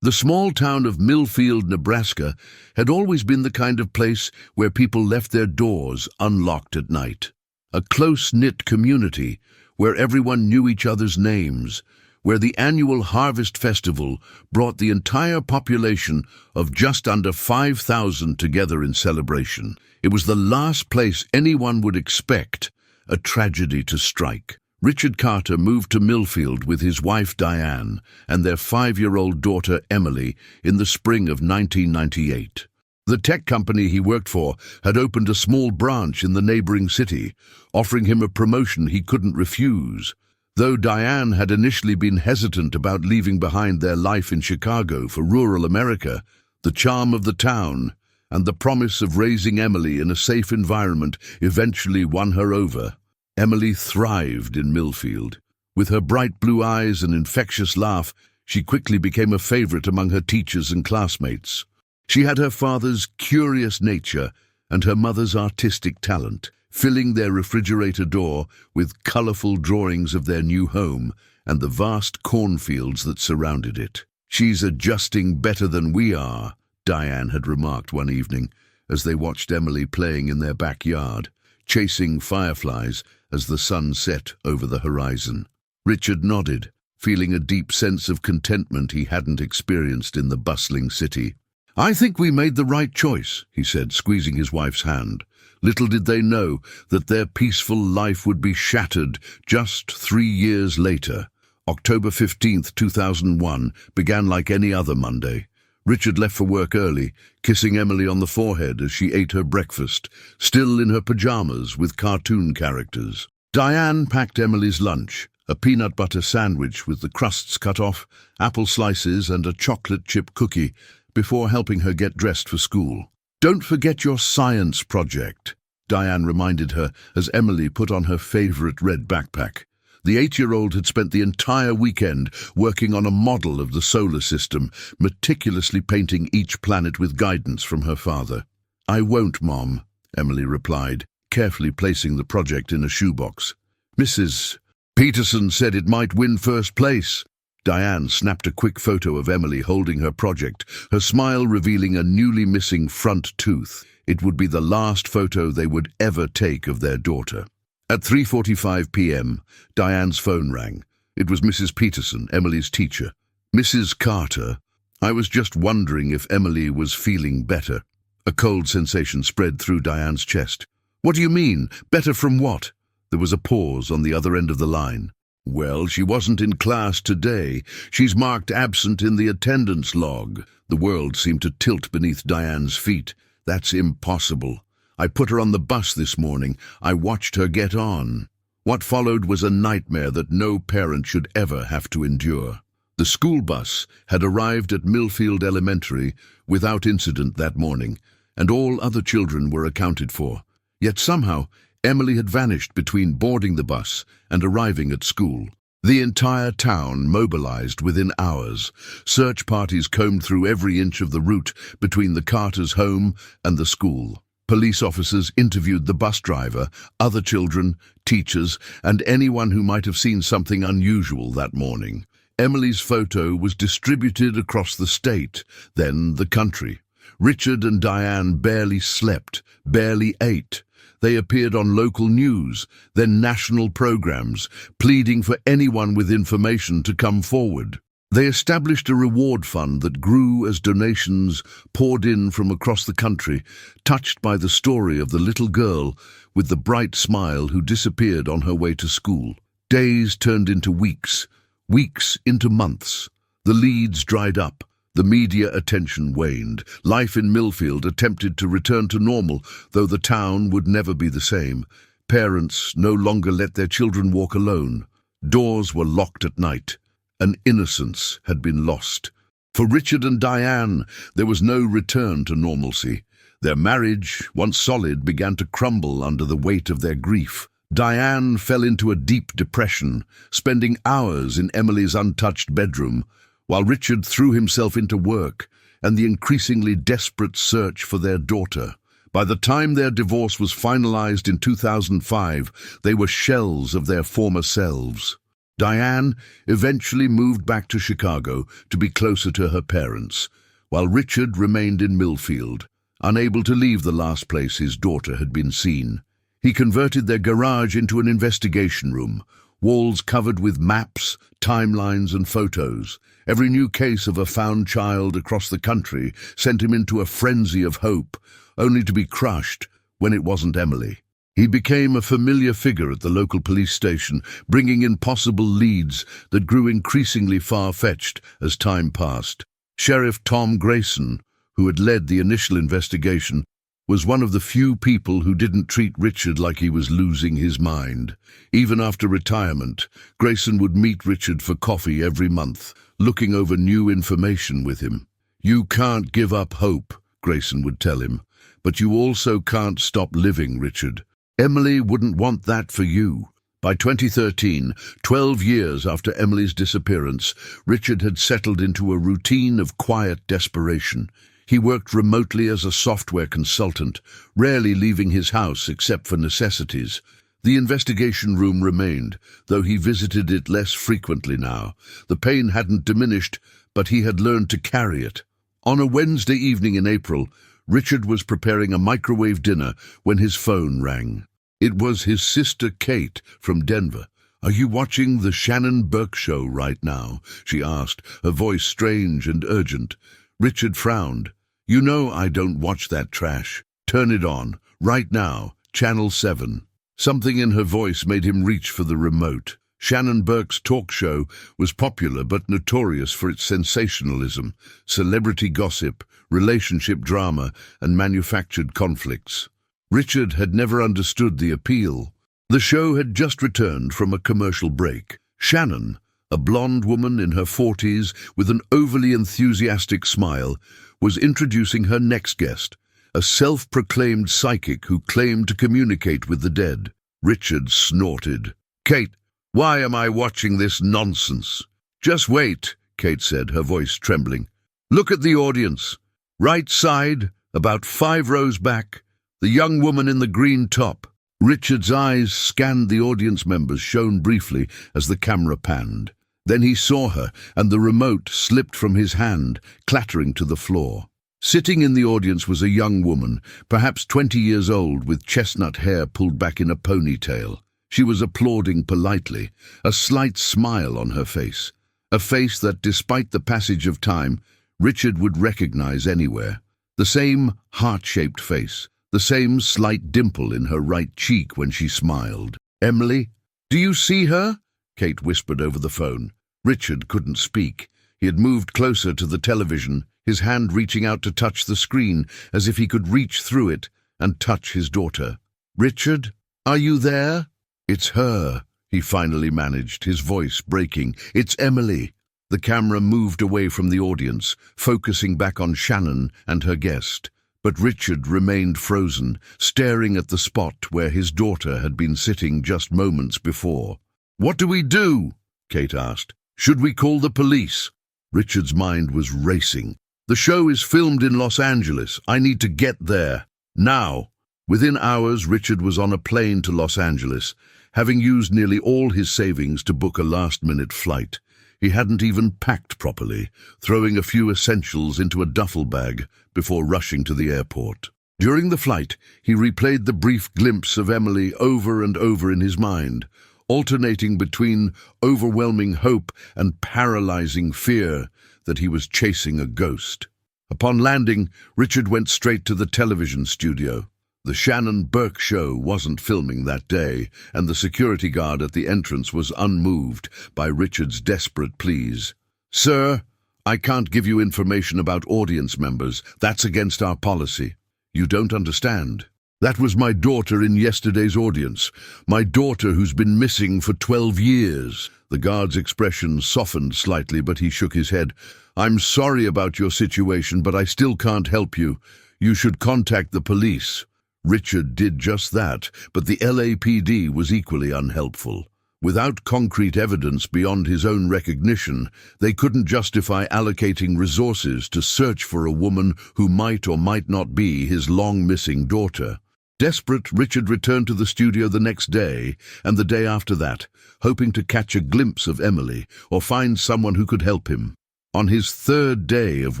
The small town of Millfield, Nebraska, had always been the kind of place where people left their doors unlocked at night. A close-knit community where everyone knew each other's names, where the annual Harvest Festival brought the entire population of just under 5,000 together in celebration. It was the last place anyone would expect a tragedy to strike. Richard Carter moved to Millfield with his wife Diane and their 5-year-old daughter Emily in the spring of 1998. The tech company he worked for had opened a small branch in the neighboring city, offering him a promotion he couldn't refuse. Though Diane had initially been hesitant about leaving behind their life in Chicago for rural America, the charm of the town and the promise of raising Emily in a safe environment eventually won her over. Emily thrived in Millfield. With her bright blue eyes and infectious laugh, she quickly became a favorite among her teachers and classmates. She had her father's curious nature and her mother's artistic talent, filling their refrigerator door with colorful drawings of their new home and the vast cornfields that surrounded it. "She's adjusting better than we are," Diane had remarked one evening as they watched Emily playing in their backyard, chasing fireflies as the sun set over the horizon. Richard nodded, feeling a deep sense of contentment he hadn't experienced in the bustling city. "I think we made the right choice," he said, squeezing his wife's hand. Little did they know that their peaceful life would be shattered just 3 years later. October 15th, 2001 began like any other Monday. Richard left for work early, kissing Emily on the forehead as she ate her breakfast, still in her pajamas with cartoon characters. Diane packed Emily's lunch, a peanut butter sandwich with the crusts cut off, apple slices and a chocolate chip cookie, before helping her get dressed for school. "Don't forget your science project," Diane reminded her as Emily put on her favorite red backpack. The 8-year-old had spent the entire weekend working on a model of the solar system, meticulously painting each planet with guidance from her father. "I won't, Mom," Emily replied, carefully placing the project in a shoebox. "Mrs. Peterson said it might win first place." Diane snapped a quick photo of Emily holding her project, her smile revealing a newly missing front tooth. It would be the last photo they would ever take of their daughter. At 3:45 p.m., Diane's phone rang. It was Mrs. Peterson, Emily's teacher. "Mrs. Carter, I was just wondering if Emily was feeling better." A cold sensation spread through Diane's chest. "What do you mean? Better from what?" There was a pause on the other end of the line. "Well, she wasn't in class today. She's marked absent in the attendance log." The world seemed to tilt beneath Diane's feet. "That's impossible. I put her on the bus this morning. I watched her get on." What followed was a nightmare that no parent should ever have to endure. The school bus had arrived at Millfield Elementary without incident that morning, and all other children were accounted for. Yet somehow, Emily had vanished between boarding the bus and arriving at school. The entire town mobilized within hours. Search parties combed through every inch of the route between the Carters' home and the school. Police officers interviewed the bus driver, other children, teachers, and anyone who might have seen something unusual that morning. Emily's photo was distributed across the state, then the country. Richard and Diane barely slept, barely ate. They appeared on local news, then national programs, pleading for anyone with information to come forward. They established a reward fund that grew as donations poured in from across the country, touched by the story of the little girl with the bright smile who disappeared on her way to school. Days turned into weeks, weeks into months. The leads dried up. The media attention waned. Life in Millfield attempted to return to normal, though the town would never be the same. Parents no longer let their children walk alone. Doors were locked at night. An innocence had been lost. For Richard and Diane, there was no return to normalcy. Their marriage, once solid, began to crumble under the weight of their grief. Diane fell into a deep depression, spending hours in Emily's untouched bedroom, while Richard threw himself into work and the increasingly desperate search for their daughter. By the time their divorce was finalized in 2005, they were shells of their former selves. Diane eventually moved back to Chicago to be closer to her parents, while Richard remained in Millfield, unable to leave the last place his daughter had been seen. He converted their garage into an investigation room, walls covered with maps, timelines and photos. Every new case of a found child across the country sent him into a frenzy of hope, only to be crushed when it wasn't Emily. He became a familiar figure at the local police station, bringing in possible leads that grew increasingly far-fetched as time passed. Sheriff Tom Grayson, who had led the initial investigation, was one of the few people who didn't treat Richard like he was losing his mind. Even after retirement, Grayson would meet Richard for coffee every month, looking over new information with him. "You can't give up hope," Grayson would tell him, "but you also can't stop living, Richard. Emily wouldn't want that for you." By 2013, 12 years after Emily's disappearance, Richard had settled into a routine of quiet desperation. He worked remotely as a software consultant, rarely leaving his house except for necessities. The investigation room remained, though he visited it less frequently now. The pain hadn't diminished, but he had learned to carry it. On a Wednesday evening in April, Richard was preparing a microwave dinner when his phone rang. It was his sister Kate from Denver. "Are you watching the Shannon Burke show right now?" she asked, her voice strange and urgent. Richard frowned. "You know I don't watch that trash. Turn it on, right now, Channel 7. Something in her voice made him reach for the remote. Shannon Burke's talk show was popular but notorious for its sensationalism, celebrity gossip, relationship drama, and manufactured conflicts. Richard had never understood the appeal. The show had just returned from a commercial break. Shannon, a blonde woman in her 40s with an overly enthusiastic smile, was introducing her next guest, a self-proclaimed psychic who claimed to communicate with the dead. Richard snorted. "Kate, why am I watching this nonsense?" "Just wait," Kate said, her voice trembling. "Look at the audience. Right side, about 5 rows back, the young woman in the green top." Richard's eyes scanned the audience members, shown briefly as the camera panned. Then he saw her, and the remote slipped from his hand, clattering to the floor. Sitting in the audience was a young woman, perhaps 20 years old, with chestnut hair pulled back in a ponytail. She was applauding politely, a slight smile on her face, a face that, despite the passage of time, Richard would recognize anywhere. The same heart-shaped face, the same slight dimple in her right cheek when she smiled. "Emily? Do you see her?" Kate whispered over the phone. Richard couldn't speak. He had moved closer to the television, his hand reaching out to touch the screen, as if he could reach through it and touch his daughter. "Richard, are you there?" "It's her," he finally managed, his voice breaking. "It's Emily." The camera moved away from the audience, focusing back on Shannon and her guest. But Richard remained frozen, staring at the spot where his daughter had been sitting just moments before. "What do we do?" Kate asked. "Should we call the police?" Richard's mind was racing. "The show is filmed in Los Angeles. I need to get there. Now." Within hours, Richard was on a plane to Los Angeles, having used nearly all his savings to book a last-minute flight. He hadn't even packed properly, throwing a few essentials into a duffel bag before rushing to the airport. During the flight, he replayed the brief glimpse of Emily over and over in his mind, alternating between overwhelming hope and paralyzing fear that he was chasing a ghost. Upon landing, Richard went straight to the television studio. The Shannon Burke show wasn't filming that day, and the security guard at the entrance was unmoved by Richard's desperate pleas. "Sir, I can't give you information about audience members. That's against our policy." "You don't understand. That was my daughter in yesterday's audience. My daughter who's been missing for 12 years. The guard's expression softened slightly, but he shook his head. "I'm sorry about your situation, but I still can't help you. You should contact the police." Richard did just that, but the LAPD was equally unhelpful. Without concrete evidence beyond his own recognition, they couldn't justify allocating resources to search for a woman who might or might not be his long-missing daughter. Desperate, Richard returned to the studio the next day and the day after that, hoping to catch a glimpse of Emily or find someone who could help him. On his third day of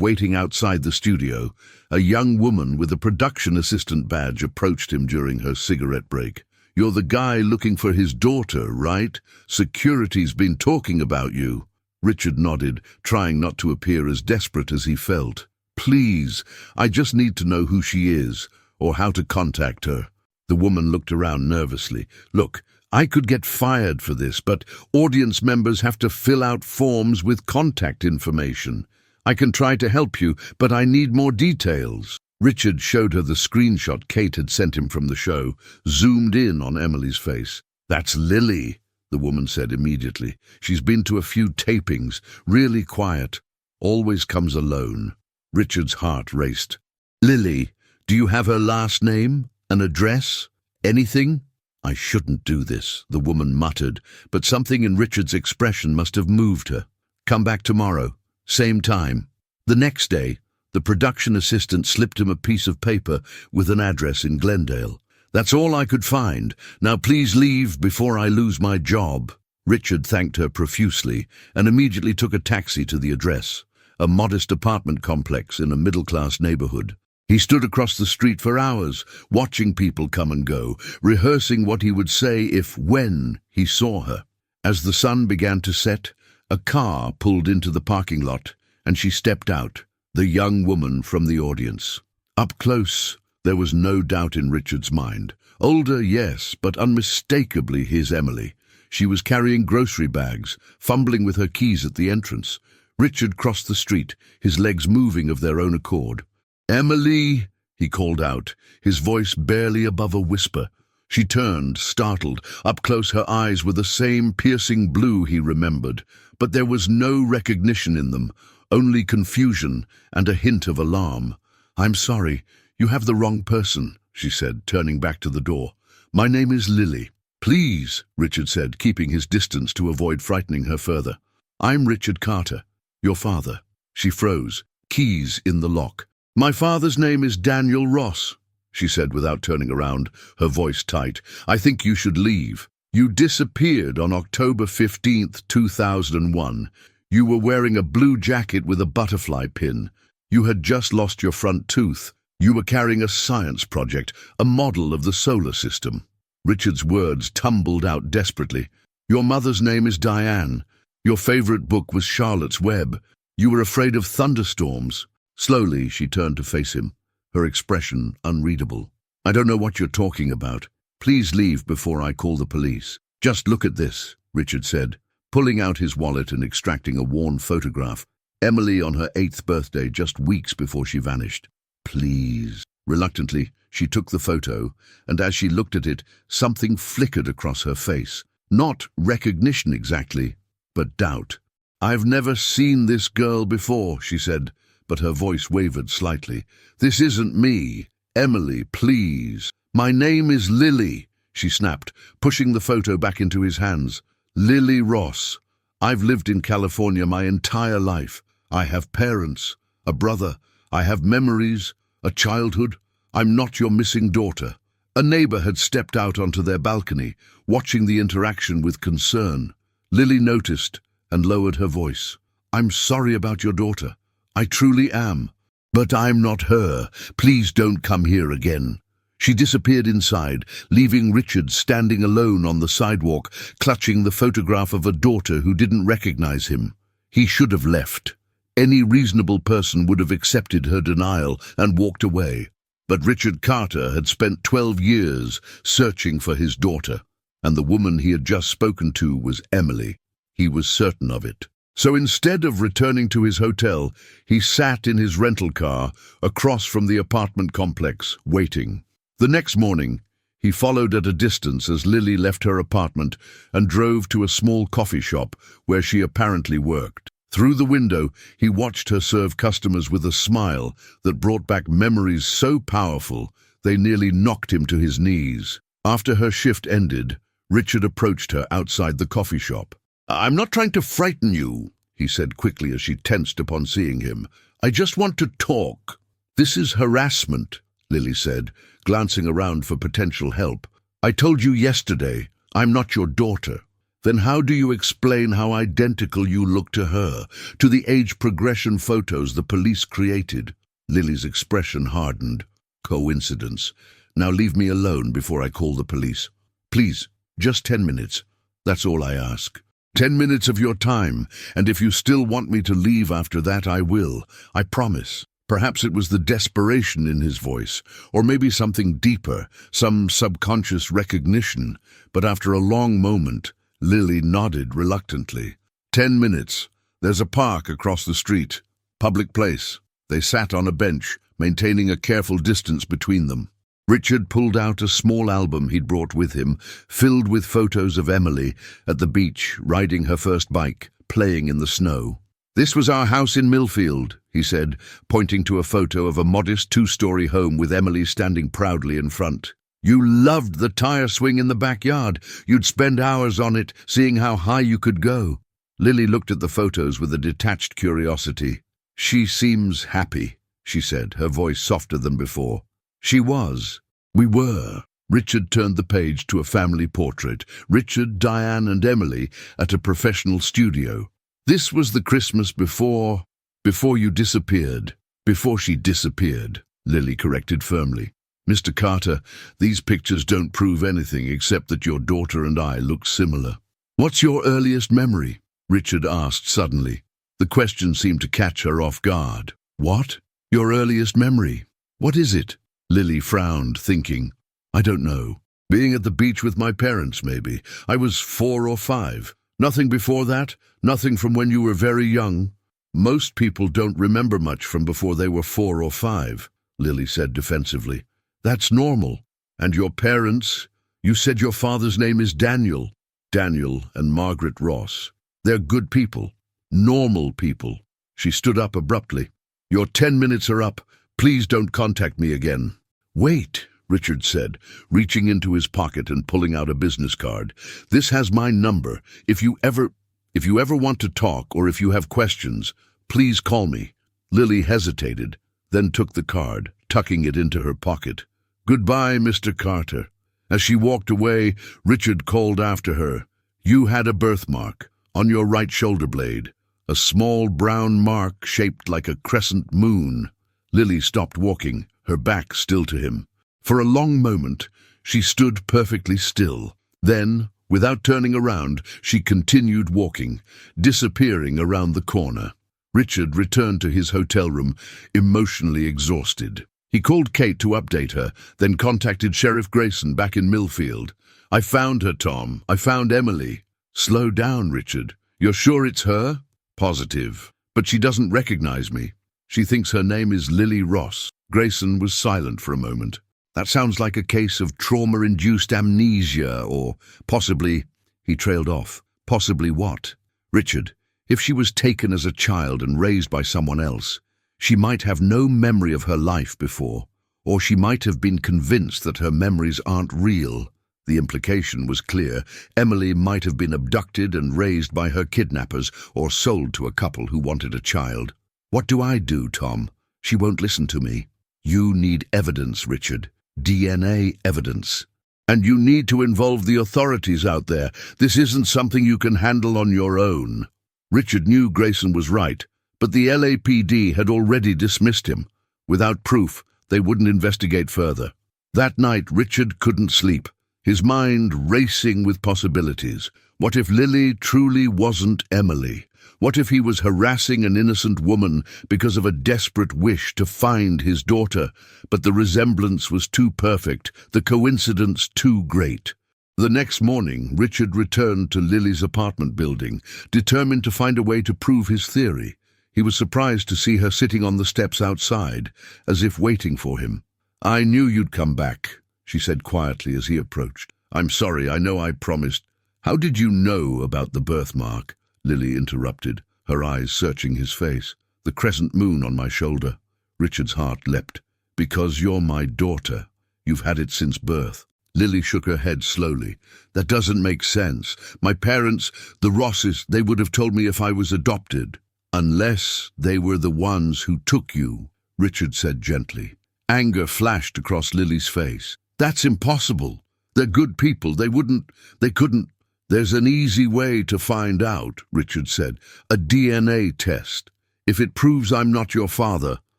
waiting outside the studio, a young woman with a production assistant badge approached him during her cigarette break. "You're the guy looking for his daughter, right? Security's been talking about you." Richard nodded, trying not to appear as desperate as he felt. "Please, I just need to know who she is, or how to contact her." The woman looked around nervously. "Look, I could get fired for this, but audience members have to fill out forms with contact information. I can try to help you, but I need more details." Richard showed her the screenshot Kate had sent him from the show, zoomed in on Emily's face. "That's Lily," the woman said immediately. "She's been to a few tapings, really quiet, always comes alone." Richard's heart raced. "Lily, do you have her last name, an address, anything?" "I shouldn't do this," the woman muttered, but something in Richard's expression must have moved her. "Come back tomorrow, same time." The next day, the production assistant slipped him a piece of paper with an address in Glendale. "That's all I could find. Now please leave before I lose my job." Richard thanked her profusely and immediately took a taxi to the address, a modest apartment complex in a middle-class neighborhood. He stood across the street for hours, watching people come and go, rehearsing what he would say when he saw her. As the sun began to set, a car pulled into the parking lot, and she stepped out, the young woman from the audience. Up close, there was no doubt in Richard's mind. Older, yes, but unmistakably his Emily. She was carrying grocery bags, fumbling with her keys at the entrance. Richard crossed the street, his legs moving of their own accord. "Emily," he called out, his voice barely above a whisper. She turned, startled. Up close, her eyes were the same piercing blue he remembered, but there was no recognition in them, only confusion and a hint of alarm. "I'm sorry, you have the wrong person," she said, turning back to the door. "My name is Lily." "Please," Richard said, keeping his distance to avoid frightening her further. "I'm Richard Carter, your father." She froze, keys in the lock. "My father's name is Daniel Ross," she said without turning around, her voice tight. "I think you should leave. You disappeared on October 15th, 2001. You were wearing a blue jacket with a butterfly pin. You had just lost your front tooth. You were carrying a science project, a model of the solar system." Richard's words tumbled out desperately. "Your mother's name is Diane. Your favorite book was Charlotte's Web. You were afraid of thunderstorms." Slowly, she turned to face him, her expression unreadable. "I don't know what you're talking about. Please leave before I call the police." "Just look at this," Richard said, pulling out his wallet and extracting a worn photograph. Emily on her 8th birthday, just weeks before she vanished. "Please." Reluctantly, she took the photo, and as she looked at it, something flickered across her face. Not recognition exactly, but doubt. "I've never seen this girl before," she said, but her voice wavered slightly. "This isn't me. Emily, please." "My name is Lily," she snapped, pushing the photo back into his hands. "Lily Ross. I've lived in California my entire life. I have parents, a brother. I have memories, a childhood. I'm not your missing daughter." A neighbor had stepped out onto their balcony, watching the interaction with concern. Lily noticed and lowered her voice. "I'm sorry about your daughter. I truly am. But I'm not her. Please don't come here again." She disappeared inside, leaving Richard standing alone on the sidewalk, clutching the photograph of a daughter who didn't recognize him. He should have left. Any reasonable person would have accepted her denial and walked away. But Richard Carter had spent 12 years searching for his daughter, and the woman he had just spoken to was Emily. He was certain of it. So instead of returning to his hotel, he sat in his rental car across from the apartment complex, waiting. The next morning, he followed at a distance as Lily left her apartment and drove to a small coffee shop where she apparently worked. Through the window, he watched her serve customers with a smile that brought back memories so powerful they nearly knocked him to his knees. After her shift ended, Richard approached her outside the coffee shop. "I'm not trying to frighten you," he said quickly as she tensed upon seeing him. "I just want to talk." "This is harassment," Lily said, glancing around for potential help. I told you yesterday, I'm not your daughter. Then how do you explain how identical you look to her, to the age progression photos the police created? Lily's expression hardened. Coincidence. Now leave me alone before I call the police. Please, just 10 minutes. That's all I ask. 10 minutes of your time, and if you still want me to leave after that, I will. I promise. Perhaps it was the desperation in his voice, or maybe something deeper, some subconscious recognition, but after a long moment, Lily nodded reluctantly. 10 minutes. There's a park across the street. Public place. They sat on a bench, maintaining a careful distance between them. Richard pulled out a small album he'd brought with him, filled with photos of Emily at the beach, riding her first bike, playing in the snow. This was our house in Millfield, he said, pointing to a photo of a modest 2-story home with Emily standing proudly in front. You loved the tire swing in the backyard. You'd spend hours on it, seeing how high you could go. Lily looked at the photos with a detached curiosity. She seems happy, she said, her voice softer than before. She was. We were. Richard turned the page to a family portrait, Richard, Diane, and Emily at a professional studio. This was the Christmas before you disappeared. Before she disappeared, Lily corrected firmly. Mr. Carter, these pictures don't prove anything except that your daughter and I look similar. What's your earliest memory? Richard asked suddenly. The question seemed to catch her off guard. What? Your earliest memory? What is it? Lily frowned, thinking. I don't know. Being at the beach with my parents, maybe. I was 4 or 5. Nothing before that? Nothing from when you were very young? Most people don't remember much from before they were 4 or 5, Lily said defensively. That's normal. And your parents? You said your father's name is Daniel. Daniel and Margaret Ross. They're good people. Normal people. She stood up abruptly. Your 10 minutes are up. Please don't contact me again. Wait, Richard said, reaching into his pocket and pulling out a business card. This has my number. If you ever want to talk or if you have questions, please call me. Lily hesitated, then took the card, tucking it into her pocket. Goodbye, Mr. Carter. As she walked away, Richard called after her. You had a birthmark on your right shoulder blade, a small brown mark shaped like a crescent moon. Lily stopped walking, her back still to him. For a long moment, she stood perfectly still. Then, without turning around, she continued walking, disappearing around the corner. Richard returned to his hotel room, emotionally exhausted. He called Kate to update her, then contacted Sheriff Grayson back in Millfield. I found her, Tom. I found Emily. Slow down, Richard. You're sure it's her? Positive. But she doesn't recognize me. She thinks her name is Lily Ross. Grayson was silent for a moment. That sounds like a case of trauma-induced amnesia, or possibly, he trailed off. Possibly what? Richard, if she was taken as a child and raised by someone else, she might have no memory of her life before, or she might have been convinced that her memories aren't real. The implication was clear. Emily might have been abducted and raised by her kidnappers or sold to a couple who wanted a child. What do I do, Tom? She won't listen to me. You need evidence, Richard. DNA evidence. And you need to involve the authorities out there. This isn't something you can handle on your own. Richard knew Grayson was right, but the LAPD had already dismissed him. Without proof, they wouldn't investigate further. That night, Richard couldn't sleep, his mind racing with possibilities. What if Lily truly wasn't Emily? What if he was harassing an innocent woman because of a desperate wish to find his daughter, but the resemblance was too perfect, the coincidence too great? The next morning, Richard returned to Lily's apartment building, determined to find a way to prove his theory. He was surprised to see her sitting on the steps outside, as if waiting for him. I knew you'd come back, she said quietly as he approached. I'm sorry, I know I promised. How did you know about the birthmark? Lily interrupted, her eyes searching his face. The crescent moon on my shoulder. Richard's heart leapt. Because you're my daughter. You've had it since birth. Lily shook her head slowly. That doesn't make sense. My parents, the Rosses, they would have told me if I was adopted. Unless they were the ones who took you, Richard said gently. Anger flashed across Lily's face. That's impossible. They're good people. They couldn't. There's an easy way to find out, Richard said. A DNA test. If it proves I'm not your father,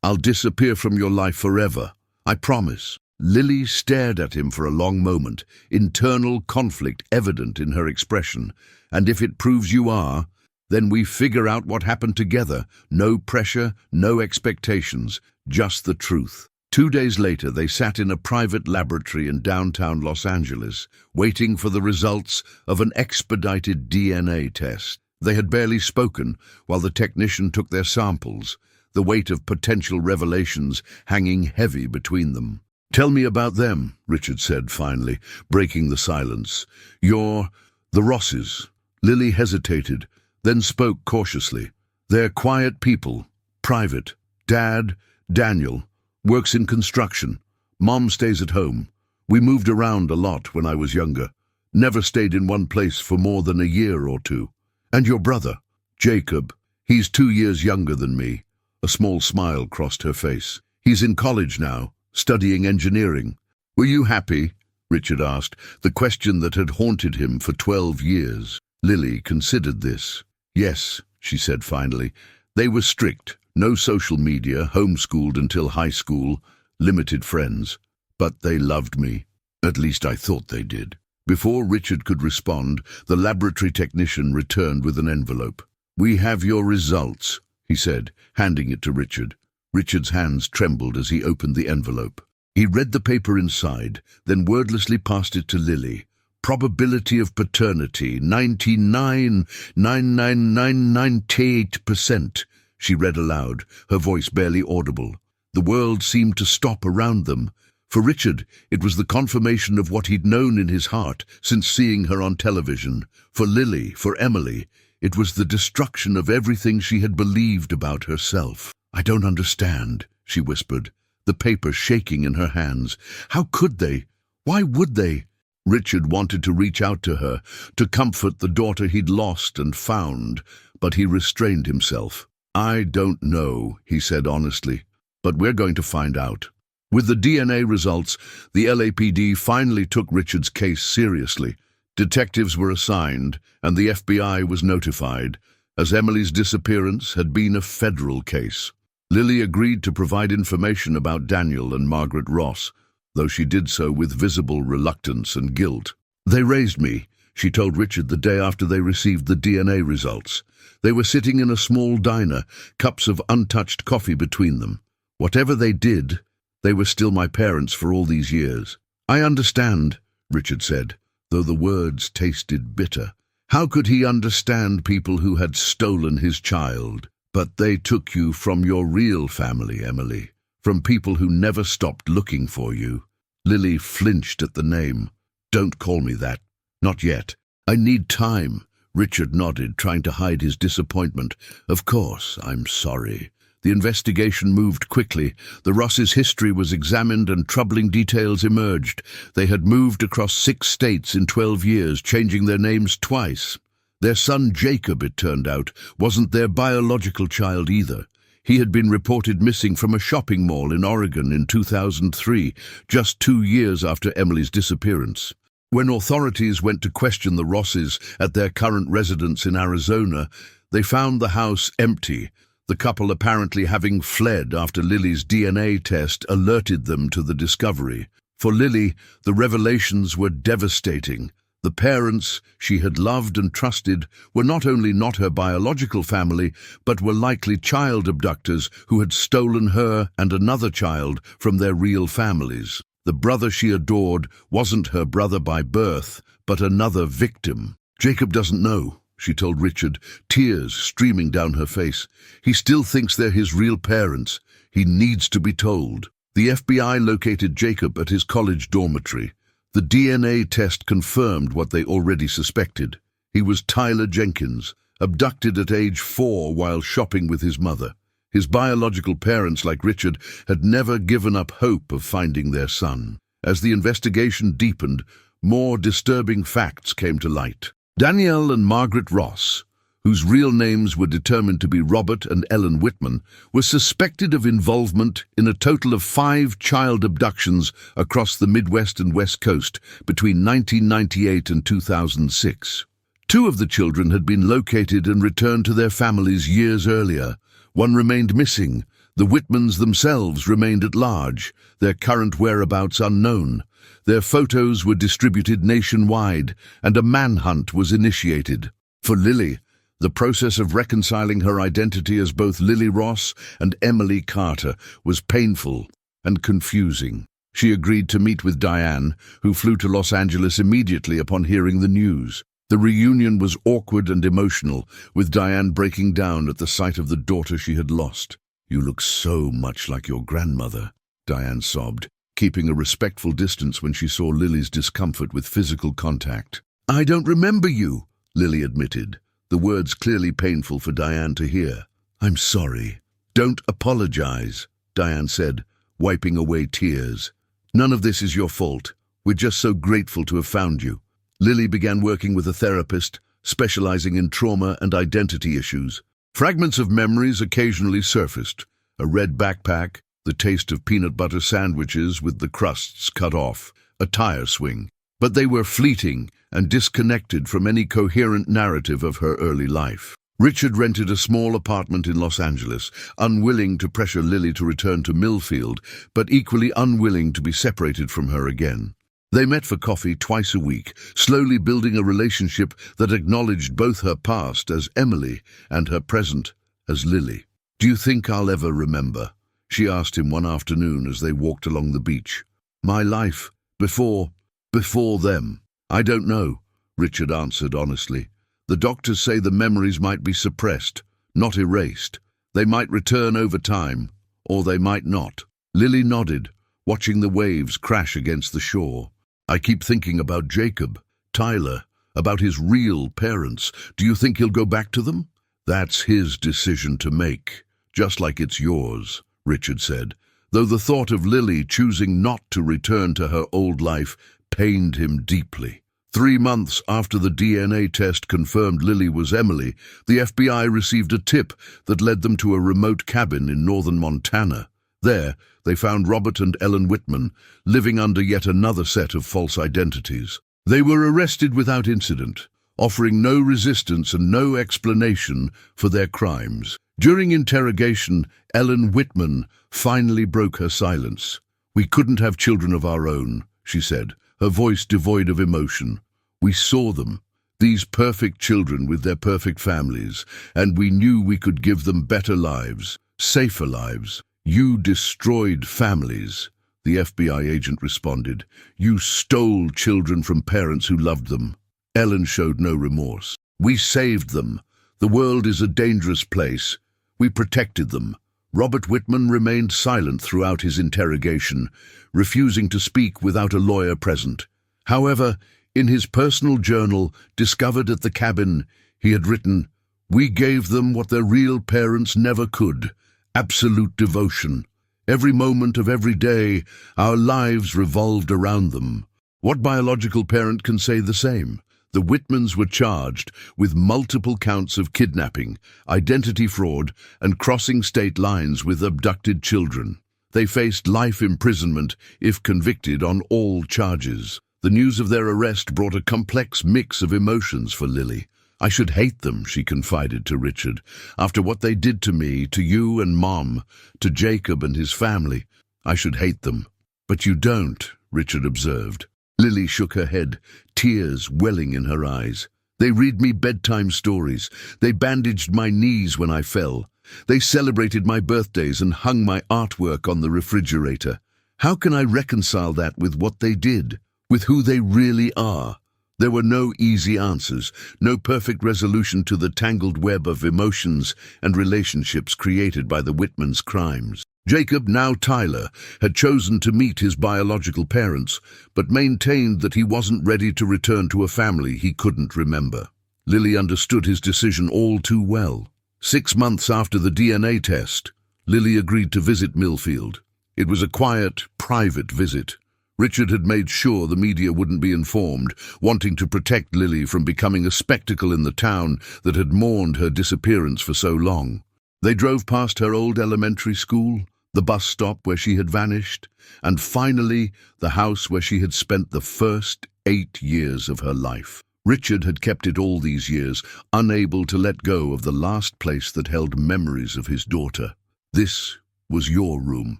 I'll disappear from your life forever. I promise. Lily stared at him for a long moment, internal conflict evident in her expression. And if it proves you are, then we figure out what happened together. No pressure, no expectations, just the truth. 2 days later, they sat in a private laboratory in downtown Los Angeles, waiting for the results of an expedited DNA test. They had barely spoken while the technician took their samples, the weight of potential revelations hanging heavy between them. "Tell me about them," Richard said finally, breaking the silence. "The Rosses." Lily hesitated, then spoke cautiously. "They're quiet people, private. Dad, Daniel, works in construction. Mom stays at home. We moved around a lot when I was younger. Never stayed in one place for more than a year or two. And your brother, Jacob, he's 2 years younger than me." A small smile crossed her face. "He's in college now, studying engineering." "Were you happy?" Richard asked, the question that had haunted him for 12 years. Lily considered this. "Yes," she said finally. "They were strict. No social media, homeschooled until high school, limited friends. But they loved me. At least I thought they did." Before Richard could respond, the laboratory technician returned with an envelope. "We have your results," he said, handing it to Richard. Richard's hands trembled as he opened the envelope. He read the paper inside, then wordlessly passed it to Lily. "Probability of paternity, 99,99998%. She read aloud, her voice barely audible. The world seemed to stop around them. For Richard, it was the confirmation of what he'd known in his heart since seeing her on television. For Lily, for Emily, it was the destruction of everything she had believed about herself. "I don't understand," she whispered, the paper shaking in her hands. "How could they? Why would they?" Richard wanted to reach out to her, to comfort the daughter he'd lost and found, but he restrained himself. "I don't know," he said honestly, "but we're going to find out." With the DNA results, the LAPD finally took Richard's case seriously. Detectives were assigned, and the FBI was notified, as Emily's disappearance had been a federal case. Lily agreed to provide information about Daniel and Margaret Ross, though she did so with visible reluctance and guilt. "They raised me," she told Richard the day after they received the DNA results. They were sitting in a small diner, cups of untouched coffee between them. "Whatever they did, they were still my parents for all these years." "I understand," Richard said, though the words tasted bitter. How could he understand people who had stolen his child? "But they took you from your real family, Emily, from people who never stopped looking for you." Lily flinched at the name. "Don't call me that. Not yet. I need time." Richard nodded, trying to hide his disappointment. "Of course, I'm sorry." The investigation moved quickly. The Rosses' history was examined and troubling details emerged. They had moved across 6 states in 12 years, changing their names twice. Their son Jacob, it turned out, wasn't their biological child either. He had been reported missing from a shopping mall in Oregon in 2003, just 2 years after Emily's disappearance. When authorities went to question the Rosses at their current residence in Arizona, they found the house empty, the couple apparently having fled after Lily's DNA test alerted them to the discovery. For Lily, the revelations were devastating. The parents she had loved and trusted were not only not her biological family, but were likely child abductors who had stolen her and another child from their real families. The brother she adored wasn't her brother by birth, but another victim. "Jacob doesn't know," she told Richard, tears streaming down her face. "He still thinks they're his real parents. He needs to be told." The FBI located Jacob at his college dormitory. The DNA test confirmed what they already suspected. He was Tyler Jenkins, abducted at age 4 while shopping with his mother. His biological parents, like Richard, had never given up hope of finding their son. As the investigation deepened, more disturbing facts came to light. Danielle and Margaret Ross, whose real names were determined to be Robert and Ellen Whitman, were suspected of involvement in a total of 5 child abductions across the Midwest and West Coast between 1998 and 2006. 2 of the children had been located and returned to their families years earlier. 1 remained missing. The Whitmans themselves remained at large, their current whereabouts unknown. Their photos were distributed nationwide, and a manhunt was initiated. For Lily, the process of reconciling her identity as both Lily Ross and Emily Carter was painful and confusing. She agreed to meet with Diane, who flew to Los Angeles immediately upon hearing the news. The reunion was awkward and emotional, with Diane breaking down at the sight of the daughter she had lost. "You look so much like your grandmother," Diane sobbed, keeping a respectful distance when she saw Lily's discomfort with physical contact. "I don't remember you," Lily admitted, the words clearly painful for Diane to hear. "I'm sorry." "Don't apologize," Diane said, wiping away tears. "None of this is your fault. We're just so grateful to have found you." Lily began working with a therapist, specializing in trauma and identity issues. Fragments of memories occasionally surfaced: a red backpack, the taste of peanut butter sandwiches with the crusts cut off, a tire swing. But they were fleeting and disconnected from any coherent narrative of her early life. Richard rented a small apartment in Los Angeles, unwilling to pressure Lily to return to Millfield, but equally unwilling to be separated from her again. They met for coffee twice a week, slowly building a relationship that acknowledged both her past as Emily and her present as Lily. "Do you think I'll ever remember?" she asked him one afternoon as they walked along the beach. "My life, before them." "I don't know," Richard answered honestly. "The doctors say the memories might be suppressed, not erased. They might return over time, or they might not." Lily nodded, watching the waves crash against the shore. "I keep thinking about Jacob, Tyler, about his real parents. Do you think he'll go back to them?" "That's his decision to make, just like it's yours," Richard said, though the thought of Lily choosing not to return to her old life pained him deeply. 3 months after the DNA test confirmed Lily was Emily, the FBI received a tip that led them to a remote cabin in northern Montana. There, they found Robert and Ellen Whitman living under yet another set of false identities. They were arrested without incident, offering no resistance and no explanation for their crimes. During interrogation, Ellen Whitman finally broke her silence. "We couldn't have children of our own," she said, her voice devoid of emotion. "We saw them, these perfect children with their perfect families, and we knew we could give them better lives, safer lives. You destroyed families," the FBI agent responded. "You stole children from parents who loved them." Ellen showed no remorse. "We saved them. The world is a dangerous place. We protected them." Robert Whitman remained silent throughout his interrogation, refusing to speak without a lawyer present. However, in his personal journal, discovered at the cabin, he had written, "We gave them what their real parents never could: absolute devotion. Every moment of every day, our lives revolved around them." What biological parent can say the same? The Whitmans were charged with multiple counts of kidnapping, identity fraud, and crossing state lines with abducted children. They faced life imprisonment if convicted on all charges. The news of their arrest brought a complex mix of emotions for Lily. "I should hate them," she confided to Richard, "after what they did to me, to you and Mom, to Jacob and his family. I should hate them." "But you don't," Richard observed. Lily shook her head, tears welling in her eyes. "They read me bedtime stories. They bandaged my knees when I fell. They celebrated my birthdays and hung my artwork on the refrigerator. How can I reconcile that with what they did, with who they really are?" There were no easy answers, no perfect resolution to the tangled web of emotions and relationships created by the Whitmans' crimes. Jacob, now Tyler, had chosen to meet his biological parents, but maintained that he wasn't ready to return to a family he couldn't remember. Lily understood his decision all too well. 6 months after the DNA test, Lily agreed to visit Millfield. It was a quiet, private visit. Richard had made sure the media wouldn't be informed, wanting to protect Lily from becoming a spectacle in the town that had mourned her disappearance for so long. They drove past her old elementary school, the bus stop where she had vanished, and finally the house where she had spent the first 8 years of her life. Richard had kept it all these years, unable to let go of the last place that held memories of his daughter. "This was your room,"